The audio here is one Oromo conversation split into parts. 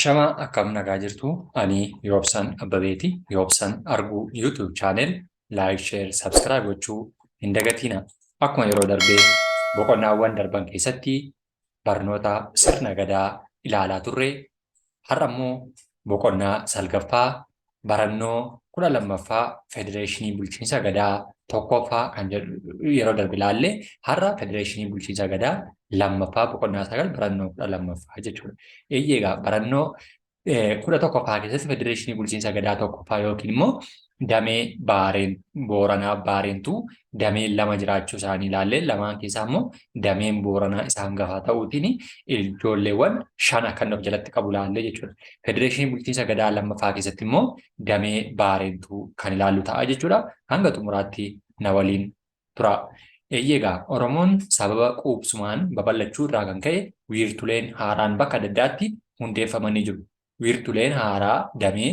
Ashamaa akkam nagaa jirtu ani Yoobsaan Abbabeeti. Yoobsaan arguu YouTube channel like, share, subscribe gochuu hin dagatina. Akkuma yeroo darbee boqonnaawwan darban keessatti barnoota sirna gadaa ilaalaa turre. Har'a immoo boqonnaa salgaffaa barannoo 12ffaa Federeeshinii Bulchiinsa Gadaa tokkoffaa kan jedhu yeroo darbe ilaalle har'a Federeeshinii Bulchiinsa Gadaa lammaffaa boqonnaa 9 barannoo 12ffaa jechuudha. Egaa barannoo 11ffaa keessatti Federeeshinii Bulchiinsa Gadaa tokkoffaa yookiin immoo damee Booranaa Baarentuu damee lama jiraachuu isaanii ilaalle lamaan keessaa immoo dameen Booranaa isa hangafaa ta'uutiin ijoolleewwan 5 kan of jalatti qabu ilaalle jechuudha. Federeeshinii Bulchiinsa Gadaa lammaffaa keessatti immoo damee Baarentuu kan ilaallu ta'a jechuudha. Hanga xumuraatti na waliin tura. Egaa Oromoon sababa quubsumaan babal'achuu irraa kan ka'e wiirtuleen haaraan bakka adda addaatti hundeeffamanii jiru. Wiirtuleen haaraa damee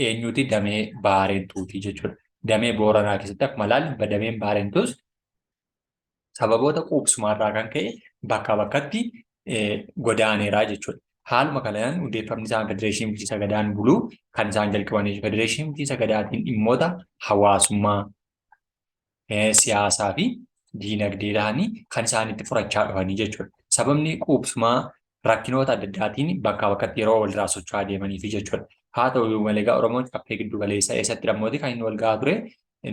eenyuti? Damee Baarentuuti jechuudha. Damee Booranaa keessatti akkuma ilaalle dameen Baarentuus sababoota quubsumaa irraa kan ka'e bakka bakkatti godaaneeraa jechuudha. Haaluma kanaan hundeeffamni isaan Federeeshinii Bulchiinsa Gadaan buluu kan isaan jalqabanii Federeeshinii Bulchiinsa Gadaatiin dhimmoota hawaasummaa, siyaasaa fi diinagdeedhaan kan isaan itti furachaa dhufanii jechuudha. Sababni quubsumaa rakkinoota adda addaatiin bakka bakkatti yeroo walirraa socho'aa deemaniif jechuudha. Haa ta'u malee egaa Oromoon caffee giddu galeessaa eessatti dhimmooti kan inni wal gahaa ture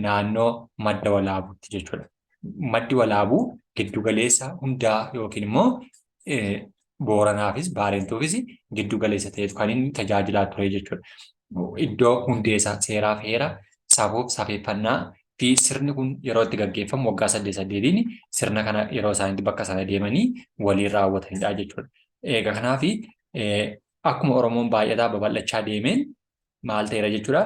naannoo madda walaabuutti jechuudha. Maddi walaabuu giddu galeessa hundaa yookiin immoo Booranaafis Baarentuufis giddu galeessa ta'etu kan inni tajaajilaa ture jechuudha. Iddoo hundeessa seeraa fi heera safuuf safeeffannaa fi sirni kun yeroo itti gaggeeffamu waggaa 8-8 sirna kana yeroo isaanitti bakka sana deemanii waliin raawwatanidha jechuudha. Egaa kanaaf akkuma Oromoon baay'ataa babal'achaa deemeen maal ta'eera jechuudha.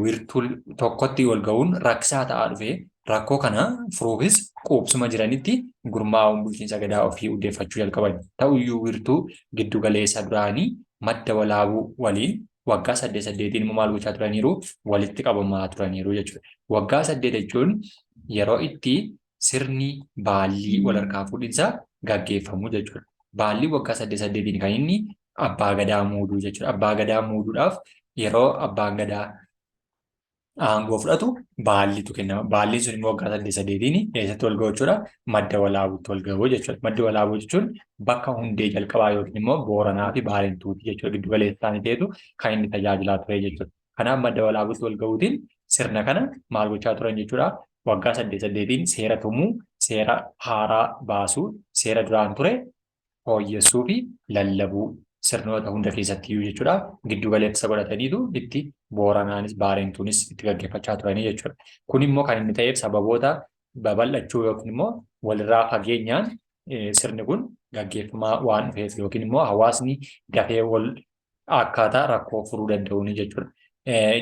Wiirtuu tokkotti wal ga'uun rakkisaa ta'aa dhufee rakkoo kana furuufis quubsuma jiranitti gurmaa'uun bulchiinsa gadaa ofii hundeeffachuu jalqaban. Ta'uyyuu wiirtuu giddu galeessa duraanii madda walaabuu waliin waggaa 8-8 immoo maal gochaa turaniiru? Walitti qabamaa turaniiru jechuudha. Waggaa 8 jechuun yeroo itti sirni baallii wal harkaa fuudhinsaa gaggeeffamu jechuudha. Baallii waggaa 8-8 kan inni abbaa gadaa muuduu jechuudha. Abbaa gadaa muuduudhaaf yeroo abbaan gadaa aangoo fudhatu baalliitu kennama. Baalliin sun immoo waggaa 8-8 eessatti wal ga'u jechuudha? Madda walaabuutti wal ga'u jechuudha. Madda walaabuu jechuun bakka hundee jalqabaa yookiin immoo Booranaa fi Baarentuuti jechuudha. Giddu galeessa isaanii ta'etu kan inni tajaajilaa ture jechuudha. Kanaaf madda walaabuutti wal ga'uutiin sirna kana maal gochaa turan jechuudha? Waggaa 8-8 seera tumuu, seera haaraa baasuu, seera duraan ture fooyyessuu fi lallabuu sirnoota hunda keessatti iyyuu jechuudha. Giddu galeessa godhataniitu itti Booranaanis Baarentuunis itti gaggeeffachaa turanii jechuudha. Kun immoo kan inni ta'eef sababoota babal'achuu yookiin immoo walirraa fageenyaan sirni kun gaggeeffamaa waan dhufeef yookiin immoo hawaasni dafee wal akkaataa rakkoo furuu danda'uuni jechuudha.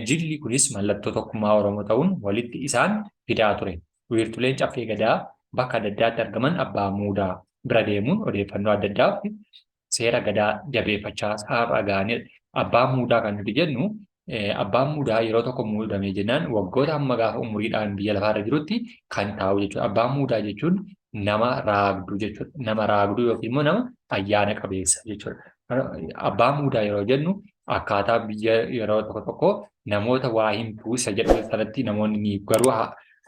Jilli kunis mallattoo tokkummaa Oromoo ta'uun walitti isaan fidaa ture. Wiirtuleen caffee gadaa bakka adda addaatti argaman abbaa muudaa bira deemuun odeeffannoo adda addaa seera gadaa jabeeffachaa har'a gahanidha. Abbaan muudaa kan nuti jennu abbaan muudaa yeroo tokko muudamee jennaan waggoota hamma gaafa umuriidhaan biyya lafaarra jirutti kan taa'u jechuudha. Abbaan muudaa jechuun nama raagduu jechuudha. Nama raagduu yookiin immoo nama ayyaana qabeessa jechuudha. Abbaan muudaa yeroo jennu akkaataa biyya yeroo tokko namoota waa himtuu isa jedhu sanatti namoonni ni garuu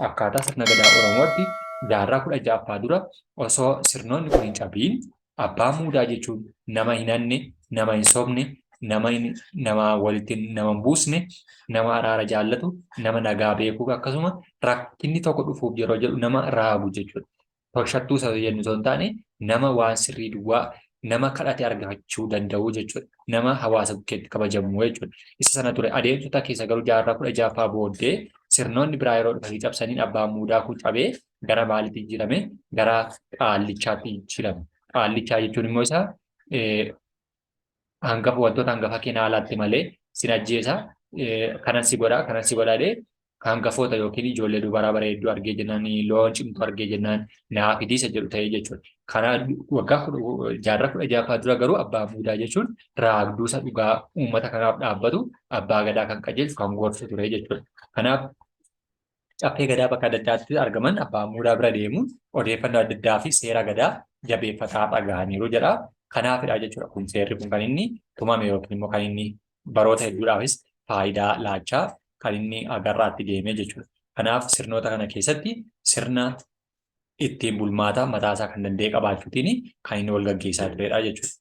akkaataa sirna gadaa Oromootti jaarraa 16ffaa dura osoo sirnoonni kun hin cabiin abbaan muudaa jechuun nama hin hanne, nama hin sobne, nama walitti nama hin buusne, nama araara jaallatu, nama nagaa beekuu akkasuma rakkinni tokko dhufuuf yeroo jedhu nama raagu jechuudha. Toshattuu isa jennu osoo hin taane nama waan sirrii duwwaa nama kadhate argachuu danda'u jechuudha. Nama hawaasa bukkeetti kabajamu jechuudha. Isa sana ture adeemsota keessa garuu jaarraa 16ffaa booddee sirnoonni biraa yeroo dhufanii cabsaniin abbaan muudaa kun cabee gara maaliitti jijjiirame? Gara qaallichaatti jijjiirame. Qaallichaa jechuun immoo isaa hangafa wantoota hangafa kennaa alaatti malee sin ajjeesa kanan si godhaa hangafoota yookiin ijoollee dubaraa bareedduu argee jennaan loon cimtuu argee jennaan naaf idiisa jedhu ta'ee jechuudha. Kana waggaa jaarraa 16ffaa dura garuu abbaa muudaa jechuun raagduusa dhugaa uummata kanaaf dhaabbatu abbaa gadaa kan qajeelchu kan gorsu ture jechuudha. Kanaaf caffee gadaa bakka adda addaatti argaman abbaa muudaa bira deemuun odeeffannoo adda addaa fi seera gadaa jabeeffataa dhagahaniiru jedha. Kanaafidha jechuudha kun seerri kun kan inni tumame yookiin immoo kan inni baroota hedduudhaafis faayidaa laachaa kan inni agarraatti deemee jechuudha. Kanaaf sirnoota kana keessatti sirna ittiin bulmaata mataasaa kan danda'e qabaachuutiin kan inni wal gaggeessaa turedha jechuudha.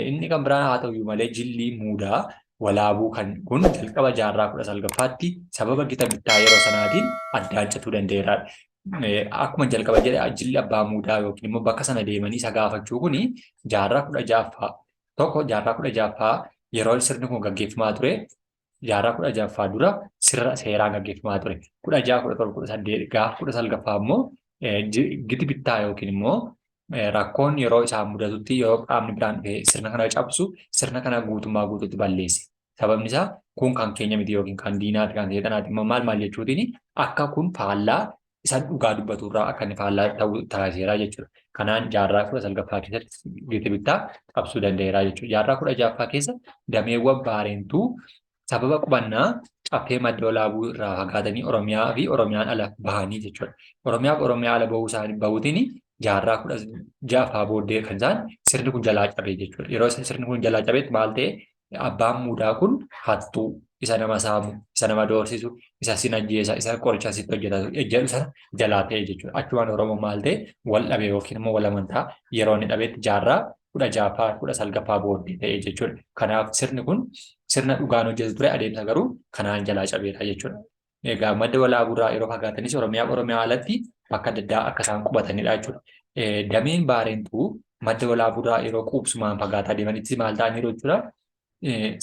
Inni kan biraan haa ta'uyyuu malee jilli muudaa walaabuu kan kun jalqaba jaarraa 19ffaatti sababa gita bittaa yeroo sanaatiin addaancachuu danda'eera. Akkuma jalqaba jedhe jilli abbaa muudaa yookiin immoo bakka sana deemanii isa gaafachuu kuni jaarraa 16ffaa yeroo sirni kun gaggeeffamaa ture. Jaarraa 16ffaa dura sirna seeraan gaggeeffamaa ture. 16, 17, 18 gaafa 19ffaa immoo giti bittaa yookiin immoo rakkoon yeroo isaan mudatutti yeroo qaamni biraan dhufee sirna kana cabsu sirna kana guutummaa guutuutti balleesse. Sababni isaa kun kan keenya miti yookiin kan diinaati kan seexanaati immoo maal jechuutiin akka kun faallaa isaan dhugaa dubbaturraa akka inni faallaa ta'uu taasiseera jechuudha. Kanaan jaarraa 19ffaa keessatti giti bittaa cabsuu danda'eera jechuudha. Jaarraa 16ffaa keessa dameewwan baareentuu sababa qubannaa caffee madda walaabuu irraa fagaatanii Oromiyaa fi Oromiyaan ala bahanii jechuudha. Oromiyaa fi Oromiyaa ala bahuu isaanii bahuutiin jaarraa 16ffaa booddee kan isaan sirni kun jalaa cabee jechuudha. Yeroo sirni kun jalaa cabeetti maal ta'e abbaan muudaa kun hattuu isa nama saamu, isa nama doorsisu, isa sin ajjeesa, isa qoricha sitti hojjetatu jedhu sana jalaa ta'e jechuudha. Achumaan Oromoo maal ta'e wal dhabe yookiin immoo wal amantaa yeroo inni dhabeetti jaarraa 16ffaa 19ffaa booddee ta'e jechuudha. Kanaaf sirni kun sirna dhugaan hojjetu ture adeemsa garuu kanaan jalaa cabeera jechuudha. Egaa madda walaabuurraa yeroo fagaatanis Oromiyaa alatti bakka adda addaa akka isaan qubatanidha jechuudha. Dameen baareentuu madda walaabuurraa yeroo quubsumaan fagaataa deemanitti maal ta'aniiru jechuudha.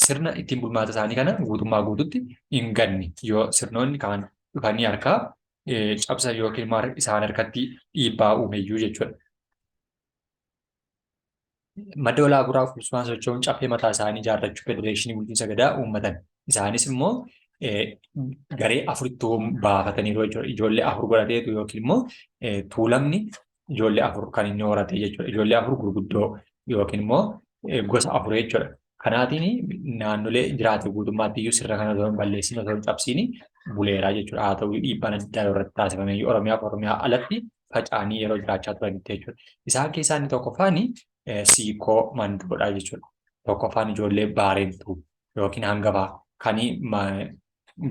Sirna ittiin bulmaata isaanii kana guutummaa guututti hin ganne yoo sirnoonni kaan dhufanii harkaa cabsan yookiin isaan harkatti dhiibbaa uumeyyuu jechuudha. Madda walaabuurraa quubsumaan socho'uun caffee mataa isaanii ijaarrachuu federeeshinii bulchiinsa gadaa uummatan. Isaanis immoo garee afuritti baafataniiru jechuudha. Ijoollee afur godhateetu yookiin immoo tuulamni ijoollee afur kan inni horate jechuudha. Ijoollee afur gurguddoo yookiin immoo gosa afur jechuudha. Kanaatiin naannolee jiraate guutummaatti iyyuu sirna kana osoo hin balleessin osoo hin cabsiin buleeraa jechuudha. Haa ta'u dhiibbaan adda irratti taasifame Oromiyaa alatti faca'anii yeroo jiraachaa turanitti jechuudha. Isaan keessaa inni tokkoffaan siikoo mandoodha jechuudha. Tokkoffaan ijoollee baareentuu yookiin hangafaa kan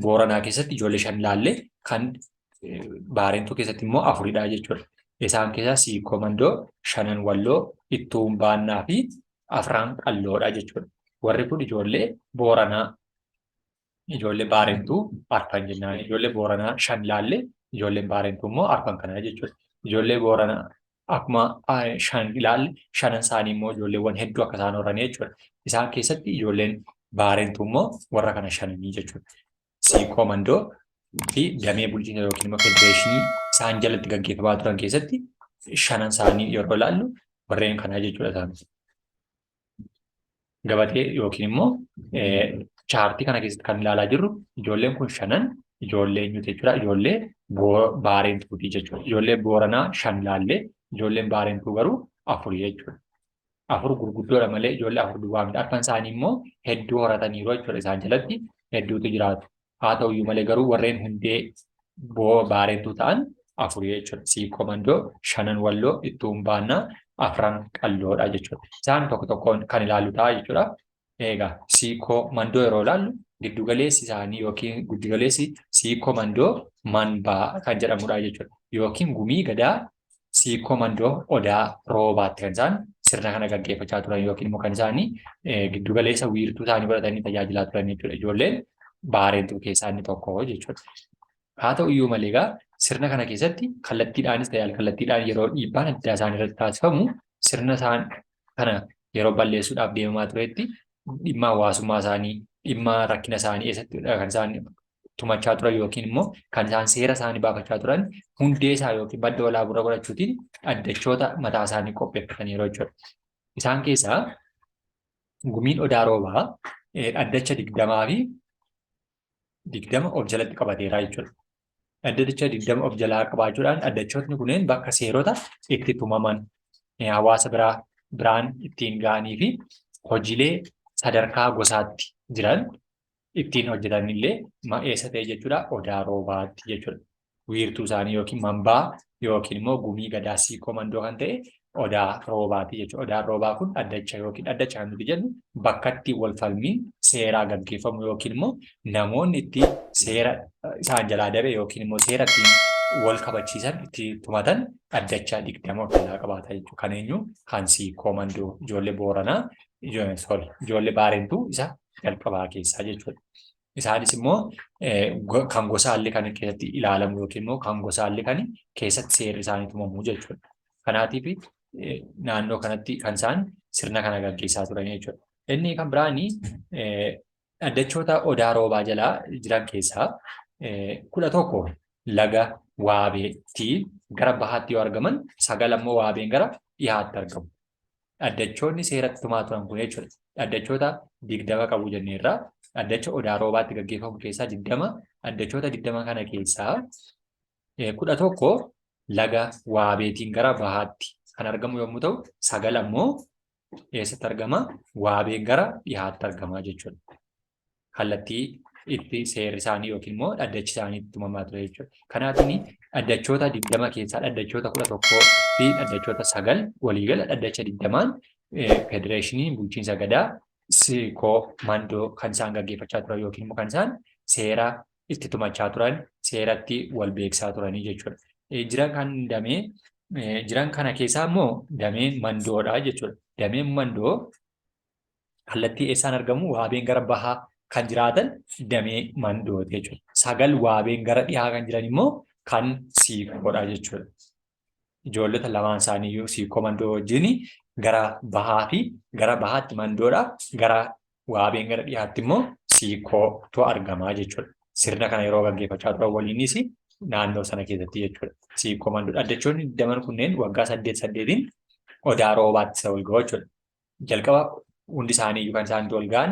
Booranaa keessatti ijoollee 5 laallee kan baareentuu keessatti immoo 4dha jechuudha. Isaan keessaa siikoo mandoo, 5 walloo, ittuun baannaa fi 4 qalloodha jechuudha. Warri kun ijoollee Booranaa, ijoollee baareentuu 4 jennaan. Ijoollee Booranaa 5 laallee, ijoolleen baareentuu immoo 4 kanaa jechuudha. Ijoollee Booranaa akkuma 5 ilaalle 5 isaanii immoo ijoolleewwan hedduu akka isaan horan jechuudha. Isaan keessatti ijoolleen baareentuu immoo warra kana 5 jechuudha. Siikoo mandoo fi damee bulchiinsa yookiin immoo federeeshinii isaan jalatti gaggeeffamaa turan keessatti 5 isaanii yeroo ilaallu warreen kanaa jechuudha isaanii. Gabatee yookiin immoo chaartii kana keessatti kan ilaalaa jirru ijoolleen kun 5 ijoollee eenyuti jechuudha. Ijoollee baareentuuti jechuudha. Ijoollee Booranaa 5 laallee ijoolleen baareentuu garuu 4 jechuudha. 4 gurguddoodha malee ijoollee 4 duwwaa miti. Arfan isaanii immoo hedduu horataniiru jechuudha. Isaan jalatti hedduutu jiraatu. Haa ta'uyyuu malee garuu warreen hundee baareentuu ta'an 4 jechuudha. Siikoo mandoo, 5 walloo, ittuun baannaa, 4 qalloodha jechuudha. Isaan tokko tokkoon kan ilaallu ta'a jechuudha. Egaa siikoo mandoo yeroo ilaallu giddugaleessi isaanii yookiin giddugaleessi siikoo mandoo manbaa kan jedhamudha jechuudha. Yookiin gumii gadaa siikoo mandoo odaa roobaatti kan isaan sirna kana gaggeeffachaa turan yookiin immoo kan isaanii giddugaleessa wiirtuu isaanii godhatanii tajaajilaa turan jechuudha. Ijoolleen baareentuu keessaa inni tokko jechuudha. Haa ta'uyyuu malee egaa sirna kana keessatti kallattiidhaanis ta'e al-kallattiidhaan yeroo dhiibbaan addaa isaanii irratti taasifamu sirna isaan kana yeroo balleessuudhaaf deemamaa turetti dhimma hawaasummaa isaanii, dhimma rakkina isaanii eessatti kan isaan tumachaa turan yookiin immoo kan isaan seera isaanii baafachaa turan hundee isaa yookiin madda walaabuurra godhachuutiin addachoota mataa isaanii qopheeffataniiru jechuudha. Isaan keessaa gumiin odaa roobaa addacha 20 of jalatti qabateera jechuudha. Addacha 20 of jalaa qabaachuudhaan addachootni kunneen bakka seerota itti tumaman hawaasa biraan ittiin ga'anii fi hojiilee sadarkaa gosaatti jiran ittiin hojjetan illee eessa ta'e jechuudha odaa roobaatti jechuudha. Wiirtuu isaanii yookiin manbaa yookiin immoo gumii gadaa siikoo mandoo kan ta'e odaa roobaati jechuudha. Odaan roobaa kun dhaddacha yookiin dhaddacha kan nuti jennu bakka itti wal falmiin seeraa gaggeeffamu yookiin immoo namoonni itti seera isaan jalaa dabe yookiin immoo seera ittiin wal kabachiisan itti tumatan dhaddacha 20 of jalaa qabaata jechuudha. Kan eenyu kan Siikoo Mandoo ijoollee Booranaa ijoollee Baarentuu isa jalqabaa keessaa jechuudha. Isaanis immoo kan gosaallee kan keessatti ilaalamu yookiin immoo kan gosaallee kan keessatti seerri isaanii tumamu jechuudha. Kanaatiif naannoo kanatti kan isaan sirna kana gaggeessaa turan jechuudha. Inni kan biraanii dhaddachoota odaa roobaa jalaa jiran keessaa 11 laga waabeetti gara bahaatti yoo argaman 9 immoo waabeen gara dhiyaatti argamu. Dhaddachoonni seeratti tumaa turan kun jechuudha. Dhaddachoota 20 qabu jenneerraa dhaddacha odaa roobaatti gaggeeffamu keessaa 20 dhaddachoota 20 kana keessaa 11 laga waabeetiin gara bahaatti kan argamu yommuu ta'u 9 immoo eessatti argama waabeen gara dhiyaatti argama jechuudha. Kallattii itti seerri isaanii yookiin immoo dhaddachi isaanii itti tumamaa ture jechuudha. Kanaafin dhaddachoota 20 keessaa dhaddachoota 11 fi dhaddachoota 9 waliigala dhaddacha 20 federeeshinii bulchiinsa gadaa Siikoo Mandoo kan isaan gaggeeffachaa turan yookiin immoo kan isaan seera itti tumachaa turan seeratti wal beeksaa turanii jechuudha. Jiran kana keessaa immoo dameen Mandoodha jechuudha. Dameen Mandoo kallattii eessaan argamu waabeen gara bahaa kan jiraatan damee Mandooti jechuudha. 9 waabeen gara dhiyaa kan jiran immoo kan Siikoodha jechuudha. Ijoollota lamaan isaaniiyyuu Siikoo Mandoo wajjin gara bahaa fi gara bahaatti Mandoodha. Gara waabeen gara dhiyaatti immoo Siikootu argamaa jechuudha. Sirna kana yeroo gaggeeffachaa turan waliinis naannoo sana keessatti jechuudha. Siikoo Mandoo dhaddachoonni 20 kunneen waggaa 8 odaa roobaatti isa wal ga'u jechuudha. Jalqaba hundi isaanii kan isaan wal ga'an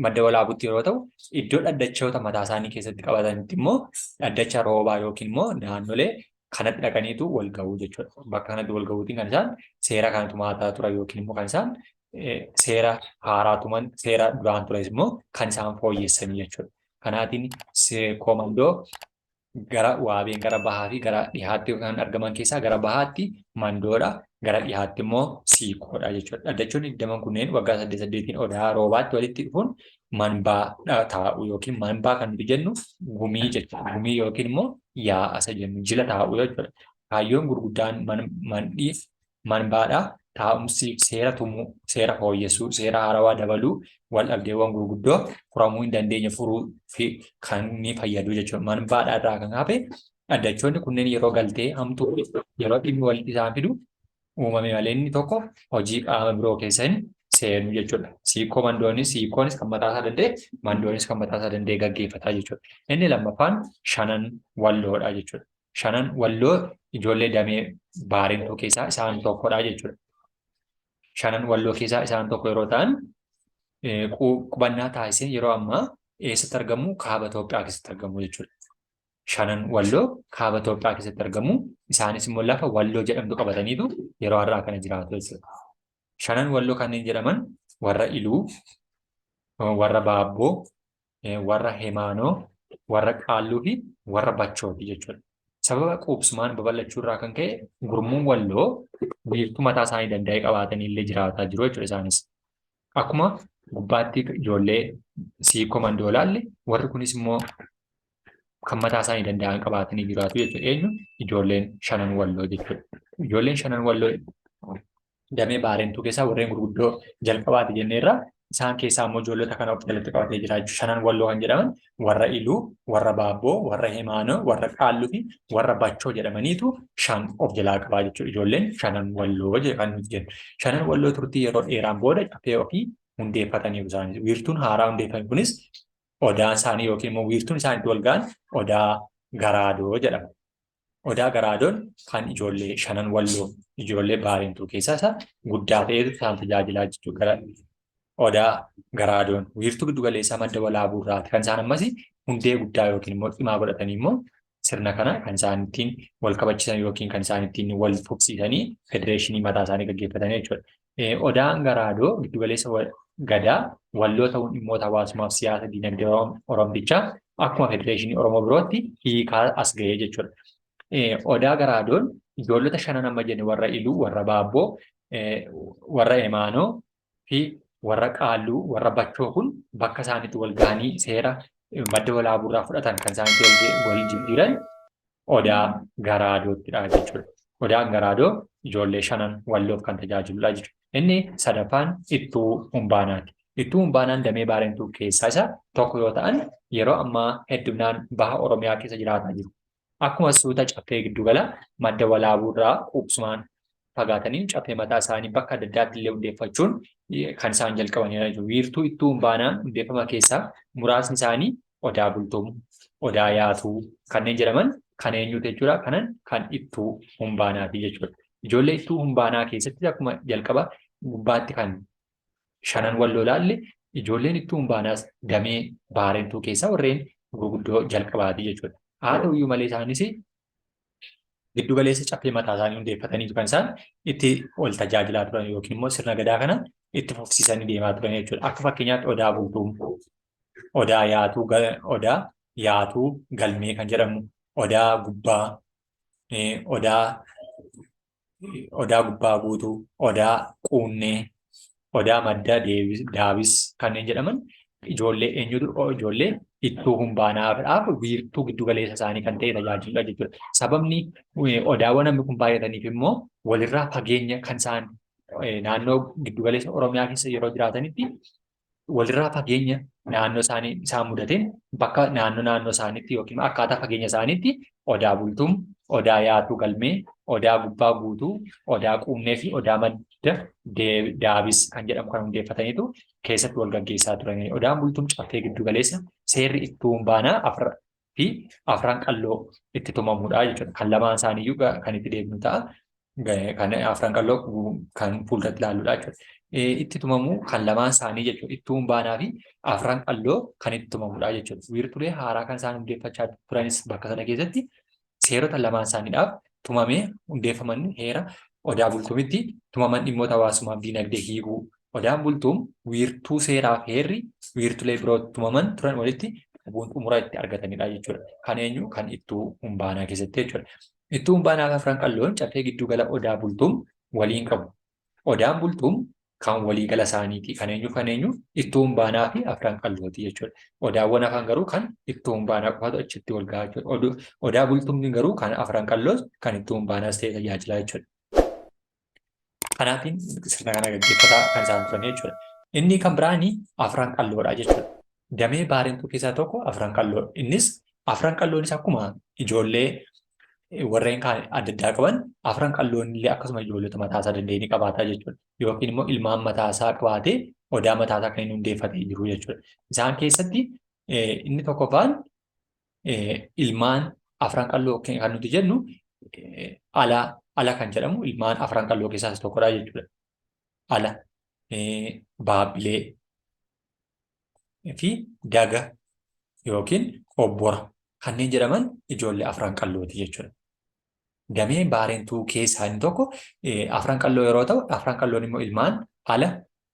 madda walaabutti yeroo ta'u, iddoo dhaddachoota mataa isaanii keessatti qabatanitti immoo dhaddacha roobaa yookiin immoo naannolee kanatti dhaqaniitu wal ga'uu jechuudha. Bakka kanatti wal ga'uutiin kan isaan seera kana tumaataa turan yookiin immoo kan isaan seera haaraa tuman seera duraan tures immoo kan isaan fooyyessanii jechuudha. Kanaatiin Siikoo Mandoo gara waabeen gara bahaa fi gara dhiyaatti kan argaman keessaa gara bahaatti Mandoodha. Gara dhiyaatti immoo Siikoodha jechuudha. Dhaddachoonni 20 kunneen waggaa 8 odaa roobaatti walitti dhufuun manbaa taa'u yookiin manbaa kan nuti jennu gumii jechuudha. Gumii yookiin immoo yaa'asa jennu jila taa'u jechuudha. Kaayyoon gurguddaan manbaadha. Taa'umsi seera tumuu, seera fooyyessuu, seera haarawaa dabaluu, wal dhabdeewwan gurguddoo furamuu hin dandeenye furuu fi kan ni fayyadu jechuudha. Manbaadha irraa kan hafe dhaddachoonni kunneen yeroo galtee hamtuu yeroo dhimmi walitti isaan fidu uumame malee inni tokko hojii qaama biroo keessa hin seenu jechuudha. Siikoo Mandoonis Siikoonis kan mataa isaa danda'e Mandoonis kan mataa isaa danda'e gaggeeffataa jechuudha. Inni lammaffaan Shanan Walloodha jechuudha. Shanan Walloo ijoollee damee Baarentuu keessaa isaan tokkodha jechuudha. Shanan Walloo keessaa isaan tokko yeroo ta'an qubannaa taasisee yeroo ammaa eessatti argamu? Kaaba Itoophiyaa keessatti argamu jechuudha. Shanan Walloo kaaba Itoophiyaa keessatti argamu. Isaanis immoo lafa Walloo jedhamtu qabataniitu yeroo har'aa kana jiraatu jechuudha. Shanan Walloo kanneen jedhaman warra Iluu, warra Baabboo, warra Hemaanoo, warra Qaalluu fi warra Bachooti jechuudha. Sababa quubsumaan babal'achuu irraa kan ka'e gurmuun Walloo biiftuu mataa isaanii danda'e qabaatanii illee jiraataa jiru jechuudha isaanis. Akkuma gubbaatti ijoollee Siikoo Mandoo ilaalle warri kunis immoo kan mataa isaanii danda'an qabaatanii jiraatu jechuudha. Eenyu? Ijoolleen Shanan Walloo jechuudha. Ijoolleen Shanan Walloo damee Baarentuu keessaa warreen gurguddoo jalqabaati jenneerra. Isaan keessaa immoo ijoollota kana of jalatti qabatee jira jechuudha. Shanan Walloo kan jedhaman warra Iluu, warra Baabboo, warra Hemaanoo, warra Qaalluu fi warra Bachoo jedhamaniitu shan of jalaa qabaa jechuudha. Ijoolleen Shanan Walloo kan nuti jennu. Shanan Walloo turtii yeroo dheeraan booda cafee ofii hundeeffataniiru isaanis. Wiirtuun haaraa hundeeffame kunis odaan isaanii yookiin immoo wiirtuun isaaniitti wal ga'an odaa Garaadoo jedhama. Odaa Garaadoon kan ijoollee Shanan Walloo ijoollee Baarentuu keessaa isa guddaa ta'etu isaan tajaajilaa jechuudha. Odaa Garaadoon wiirtuu giddu galeessaa madda walaabuu irraati. Kan isaan ammas hundee guddaa yookiin immoo cimaa godhatanii immoo sirna kana kan isaan ittiin wal kabachiisan yookiin kan isaan ittiin wal fufsiisanii federeeshinii mataa isaanii gaggeeffatanii jechuudha. Odaan Garaadoo giddu galeessa gadaa Walloo ta'uun dhimmoota hawaasummaaf siyaasa dinagdee Oromtichaa akkuma federeeshinii Oromoo birootti hiikaa as ga'ee jechuudha. Odaa Garaadoon ijoollota shanan amma jenne warra Iluu, warra Baabboo, warra Emaanoo fi warra Qaalluu, warra Bachoo kun bakka isaanitti wal gahanii seera madda walaabuurraa fudhatan kan isaanitti wal jijjiiran Odaa Garaadootidha jechuudha. Odaan Garaadoo ijoollee shanan walloof kan tajaajiludha jechuudha. Inni sadaffaan Ittuu Humbaanaati. Ittuu Humbaanaan damee Baarentuu keessaa isa tokko yoo ta'an yeroo ammaa hedduminaan baha Oromiyaa keessa jiraataa jiru. Akkuma suuta caffee giddugala madda walaabuurraa qubsumaan fagaatanii caffee mataa isaanii bakka adda addaatti illee hundeeffachuun kan isaan jalqabanidha jechuudha. Wiirtuu Ittuu Humbaanaan hundeeffama keessaa muraasni isaanii Odaa Bultuum, Odaa Yaatuu kanneen jedhaman kan eenyuuti jechuudha. Kanan kan Ittuu Humbaanaati jechuudha. Ijoollee Ittuu Humbaanaa keessatti akkuma jalqaba gubbaatti kan shanan walloo laalle ijoolleen Ittuu Humbaanaas damee Baarentuu keessaa warreen gurguddoo jalqabaati jechuudha. Haa ta'uyyuu malee isaanis giddu galeessa caffee mataa isaanii hundeeffatanii kan isaan itti ol tajaajilaa turan yookiin immoo sirna gadaa kana itti fufsiisanii deemaa turan jechuudha. Akka fakkeenyaatti Odaa Bultuum, Odaa Yaatuu Galmee kan jedhamu, Odaa Gubbaa, Odaa Gubbaa Guutuu, Odaa Quunnee, Odaa Madda Daabis kanneen jedhaman ijoollee eenyutu ijoollee Ittuu Humbaanaadhaaf wiirtuu giddu galeessa isaanii kan ta'e tajaajiludha jechuudha. Sababni odaawwan namni kun baay'ataniif immoo walirraa fageenya kan isaan naannoo giddu galeessa Oromiyaa keessa yeroo jiraatanitti walirraa fageenya naannoo isaanii isaan mudateen bakka naannoo isaaniitti yookiin akkaataa fageenya isaaniitti Odaa Bultuum, Odaa Yaatuu Galmee, Odaa Gubbaa Guutuu, Odaa Quunnee fi Odaa Madda Daabis kan jedhamu kan hundeeffataniitu keessatti wal gaggeessaa turan. Odaan Bultuum caffee giddu galeessa seerri Ittuu Humbaanaa fi afran qalloo itti tumamudha jechuudha. Kan lamaan isaaniiyyuu kan itti deemnu ta'a. Kan afran qalloo kan fuulduratti ilaalludha jechuudha. Itti tumamu kan lamaan isaanii jechuudha. Ittuu Humbaanaa fi afran qalloo kan itti tumamudha jechuudha. Wiirtulee haaraa kan isaan hundeeffachaa turanis bakka sana keessatti seerota lamaan isaaniidhaaf tumamee hundeeffaman heera Odaa Bultuumitti tumaman dhimmoota hawaasummaa fi dinagdee hiikuu. Odaan Bultuum wiirtuu seeraa fi heerri wiirtulee biroo tumaman turan walitti qabuun xumura itti argatanidha jechuudha. Kan eenyu kan Ittuu Humbaanaa keessatti jechuudha. Ittuu Humbaanaa fi afran qalloon caffee giddugala Odaa Bultuum waliin qabu. Odaan Bultuum kan waliigala isaaniiti. Kan eenyu Ittuu Humbaanaa fi afran qallooti jechuudha. Odaawwan hafan garuu kan Ittuu Humbaanaa qofatu achitti wal gahaa jechuudha. Odaa Bultuumni garuu kan afran qalloos kan Ittuu Humbaanaas ta'e tajaajilaa jechuudha. Kanaatiin sirna kana gaggeeffataa kan isaan turan jechuudha. Inni kan biraanii afran qalloodha jechuudha. Damee Baarentuu keessaa tokko afran qalloo. Innis afran qalloonis akkuma ijoollee warreen kaan adda addaa qaban afran qalloon illee akkasuma ijoollota mataasaa dandeenye qabaataa jechuudha. Yookiin immoo ilmaan mataasaa qabaatee odaa mataasaa kan inni hundeeffatee jiru jechuudha. Isaan keessatti inni tokkoffaan ilmaan afran qalloo kan nuti jennu ala kan jedhamu ilmaan afran qalloo keessaas tokkodha jechuudha. Ala, baabbilee fi daga yookiin obbora kanneen jedhaman ijoollee afran qallooti jechuudha. Damee Baarentuu keessaa inni tokko afran qalloo yeroo ta'u, afran qalloon immoo ilmaan ala,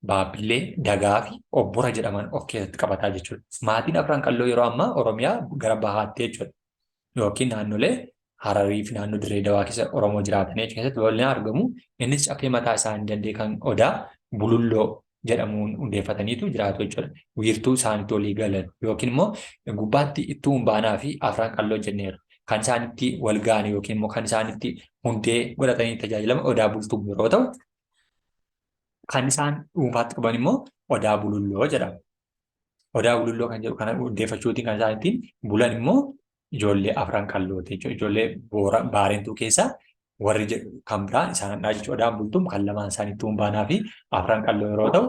baabbilee, dagaa fi obbora jedhaman of keessatti qabataa jechuudha. Maatiin afran qalloo yeroo ammaa Oromiyaa gara bahaatti jechuudha. Yookiin naannolee Hararii fi naannoo Dirree Dawaa keessa Oromoo jiraatanii keessatti walii argamu. Innis caffee mataa isaanii danda'e kan Odaa Bululloo jedhamuun hundeeffataniitu jiraatu jechuudha. Wiirtuu isaaniitti walii galan yookiin immoo gubbaatti Ittuu Humbaanaa fi afran qalloo jenneera. Kan isaanitti wal ga'an yookiin immoo kan isaanitti hundee godhatanii tajaajilaman Odaa Bultuum yeroo ta'u, kan isaan dhuunfaatti qaban immoo Odaa Bululloo jedhama. Odaa Bululloo kan jedhu kana hundeeffachuutiin kan isaan ittiin bulan immoo ijoollee afran qallooti jechuudha. Ijoollee Baarentuu keessaa warri kan biraan isaanidha jechuudha. Odaan Bultuum kan lamaan isaanii Ittuu Humbaanaa fi afran qalloo yeroo ta'u,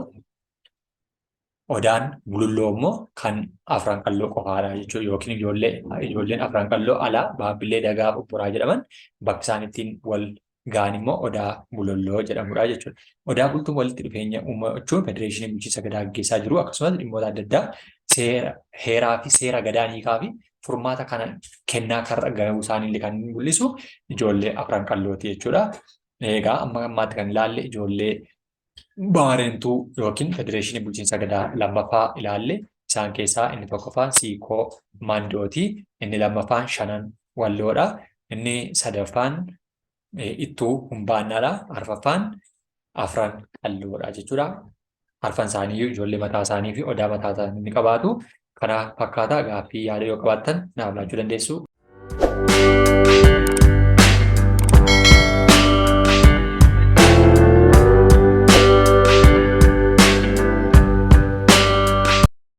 Odaan Bululloo immoo kan afran qalloo qofaadha jechuudha. Yookiin ijoolleen afran qalloo alaa, baabbilee, dagaa, obboraa jedhaman bakki isaan ittiin wal ga'an immoo Odaa Bululloo jedhamudha jechuudha. Odaa Bultuum walitti dhufeenya uumachuun federeeshinii bulchiinsa gadaa gaggeessaa jiru. Akkasumas dhimmoota adda addaa heeraa fi seera gadaa hiikaa fi furmaata kana kennaa kan gahuu isaaniillee kan mul'isu ijoollee afran qallooti jechuudha. Egaa amma ammaatti kan ilaalle ijoollee Baarentuu yookiin federeeshinii bulchiinsa gadaa lammaffaa ilaalle. Isaan keessaa inni tokkoffaan Siikoo Mandooti. Inni lammaffaan Shanan Walloodha. Inni sadaffaan ittuu humbaannaadha. Arfaffaan afran qalluudha jechuudha. Arfan isaanii ijoollee mataa isaanii fi odaa mataa isaanii ni qabaatu. Kana fakkaataa gaaffii yaada yoo qabaattan naaf laachuu dandeessu.